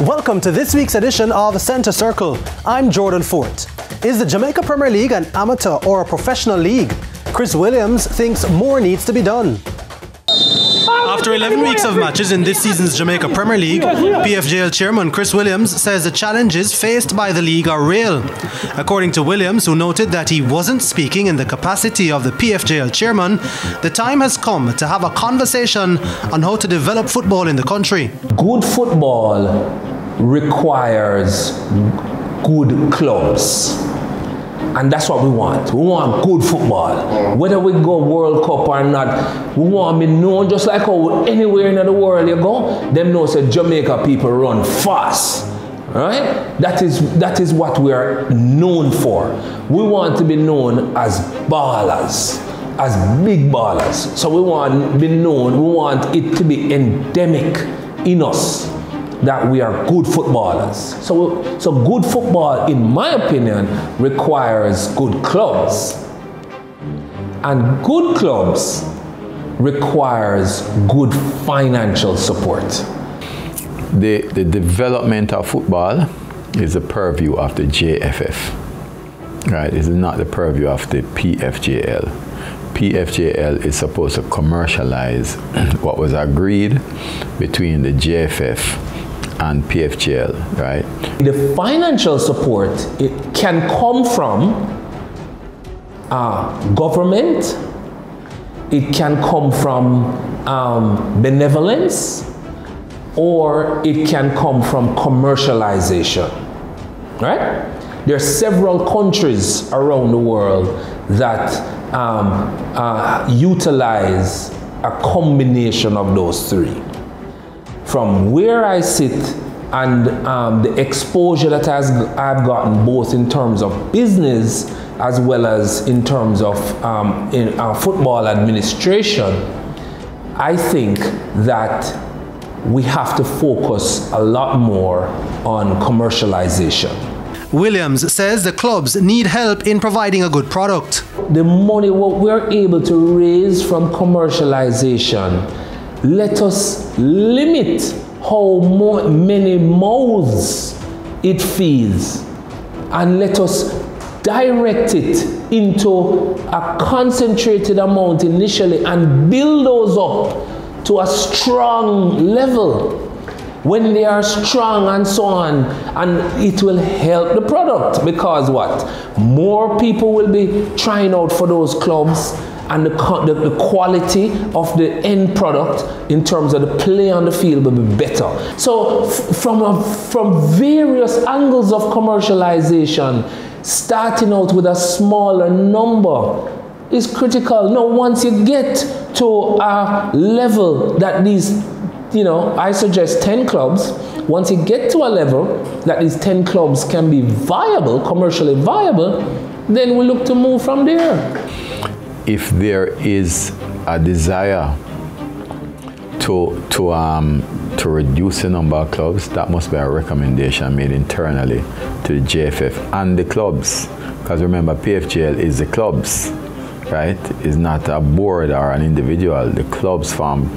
Welcome to this week's edition of Centre Circle. I'm Jordan Fort. Is the Jamaica Premier League an amateur or a professional league? Chris Williams thinks more needs to be done. After 11 weeks of matches in this season's Jamaica Premier League, PFJL chairman Chris Williams says the challenges faced by the league are real. According to Williams, who noted that he wasn't speaking in the capacity of the PFJL chairman, the time has come to have a conversation on how to develop football in the country. Good football requires good clubs. And that's what we want. We want good football. Whether we go World Cup or not, we want to be known just like how anywhere in the world you go, them know say Jamaica people run fast. Right? That is what we are known for. We want to be known as ballers, as big ballers. So we want to be known, we want it to be endemic in us that we are good footballers. So good football, in my opinion, requires good clubs. And good clubs requires good financial support. The development of football is the purview of the JFF. Right? It is not the purview of the PFJL. PFJL is supposed to commercialize what was agreed between the JFF and PFJL, right? The financial support, it can come from government, it can come from benevolence, or it can come from commercialization, right? There are several countries around the world that utilize a combination of those three. From where I sit and the exposure that I've gotten both in terms of business as well as in terms of in football administration, I think that we have to focus a lot more on commercialization. Williams says the clubs need help in providing a good product. The money what we're able to raise from commercialization, let us limit how many mouths it feeds, and let us direct it into a concentrated amount initially and build those up to a strong level. When they are strong and so on, and it will help the product, because what? More people will be trying out for those clubs, and the quality of the end product in terms of the play on the field will be better. So from various angles of commercialization, starting out with a smaller number is critical. Now, once you get to a level that these, I suggest 10 clubs, once you get to a level that these 10 clubs can be viable, commercially viable, then we look to move from there. If there is a desire to reduce the number of clubs, that must be a recommendation made internally to the JFF and the clubs. Because remember, PFJL is the clubs, right? It's not a board or an individual. The clubs form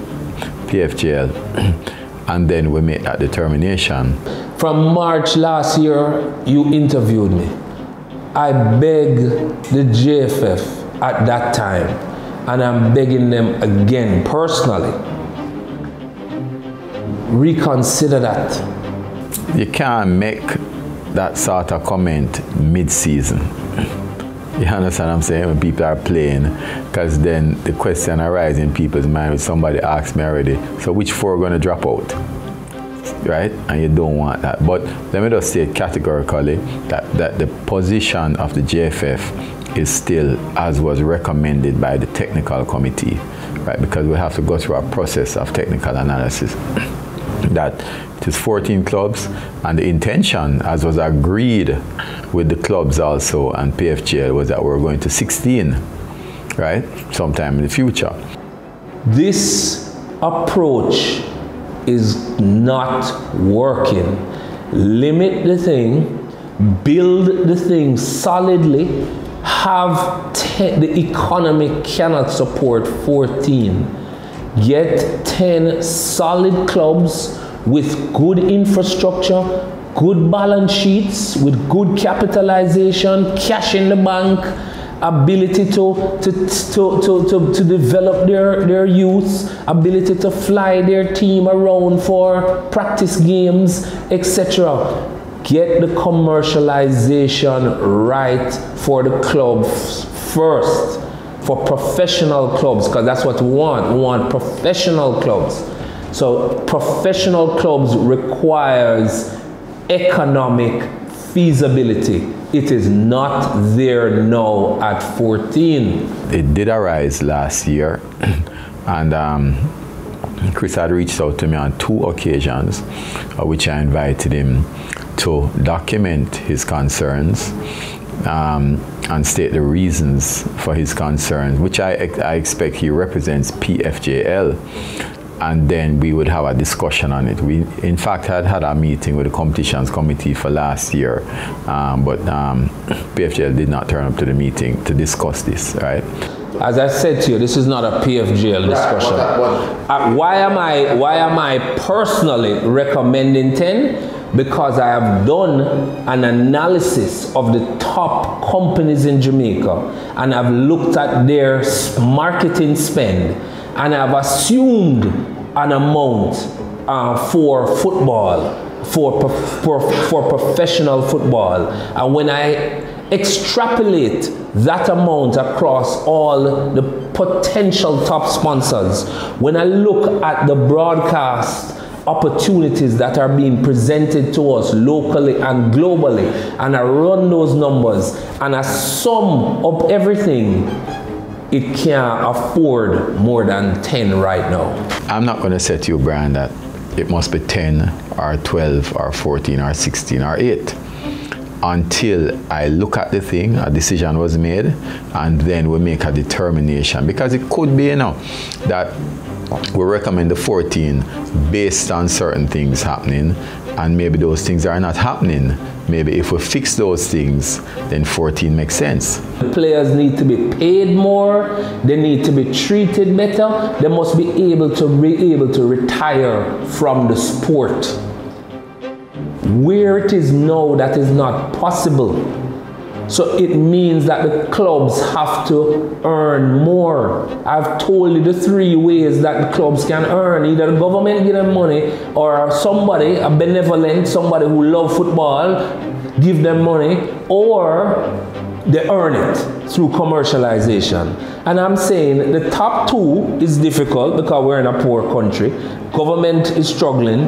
PFJL, and then we make that determination. From March last year, you interviewed me. I begged the JFF at that time, and I'm begging them again personally, reconsider that. You can't make that sort of comment mid-season. You understand what I'm saying? When people are playing, because then the question arises in people's mind when somebody asks me already, so which four are going to drop out? Right? And you don't want that. But let me just say categorically that the position of the JFF is still as was recommended by the technical committee, right? Because we have to go through a process of technical analysis. That it is 14 clubs, and the intention, as was agreed with the clubs also and PFJL, was that we're going to 16, right? Sometime in the future. This approach is not working. Limit the thing, build the thing solidly, have the economy cannot support 14. Get 10 solid clubs with good infrastructure, good balance sheets, with good capitalization, cash in the bank, ability to develop their youth, ability to fly their team around for practice games, etc. Get the commercialization right for the clubs first, for professional clubs, because that's what we want. We want professional clubs. So professional clubs requires economic feasibility. It is not there now at 14. It did arise last year, and Chris had reached out to me on 2 occasions, which I invited him to document his concerns and state the reasons for his concerns, which I expect he represents PFJL. And then we would have a discussion on it. We, in fact, had a meeting with the competitions committee for last year, but PFJL did not turn up to the meeting to discuss this, right? As I said to you, this is not a PFJL discussion. Why am I personally recommending 10? Because I have done an analysis of the top companies in Jamaica, and I've looked at their marketing spend, and I've assumed an amount for football, for professional football. And when I extrapolate that amount across all the potential top sponsors, when I look at the broadcast opportunities that are being presented to us locally and globally, and I run those numbers and I sum up everything, it can't afford more than 10 right now. I'm not going to say to you, Brian, that it must be 10 or 12 or 14 or 16 or 8 until I look at the thing, a decision was made, and then we make a determination. Because it could be, you know, that we recommend the 14 based on certain things happening, and maybe those things are not happening. Maybe if we fix those things, then 14 makes sense. The players need to be paid more, they need to be treated better, they must be able to retire from the sport. Where it is now, that is not possible. So it means that the clubs have to earn more. I've told you the 3 ways that the clubs can earn. Either the government give them money, or somebody, a benevolent, somebody who loves football, give them money, or they earn it through commercialization. And I'm saying the top 2 is difficult because we're in a poor country. Government is struggling.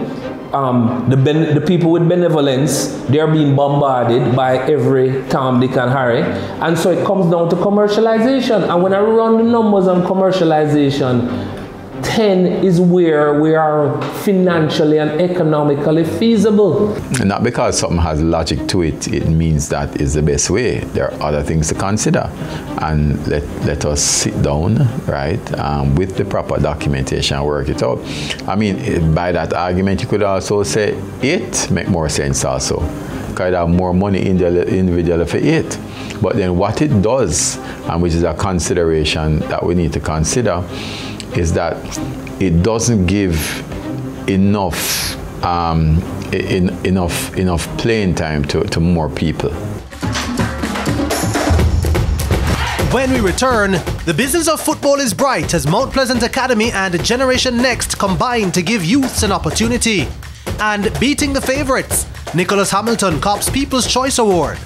The people with benevolence, they're being bombarded by every Tom, Dick and Harry. And so it comes down to commercialization. And when I run the numbers on commercialization, 10 is where we are financially and economically feasible. And not because something has logic to it, it means that is the best way. There are other things to consider. And let us sit down, right, with the proper documentation and work it out. I mean, by that argument, you could also say 8 make more sense also. Because you have more money in the individual for 8. But then what it does, and which is a consideration that we need to consider, is that it doesn't give enough enough playing time to more people. When we return, the business of football is bright as Mount Pleasant Academy and Generation Next combine to give youths an opportunity. And beating the favourites, Nicholas Hamilton cops People's Choice Award.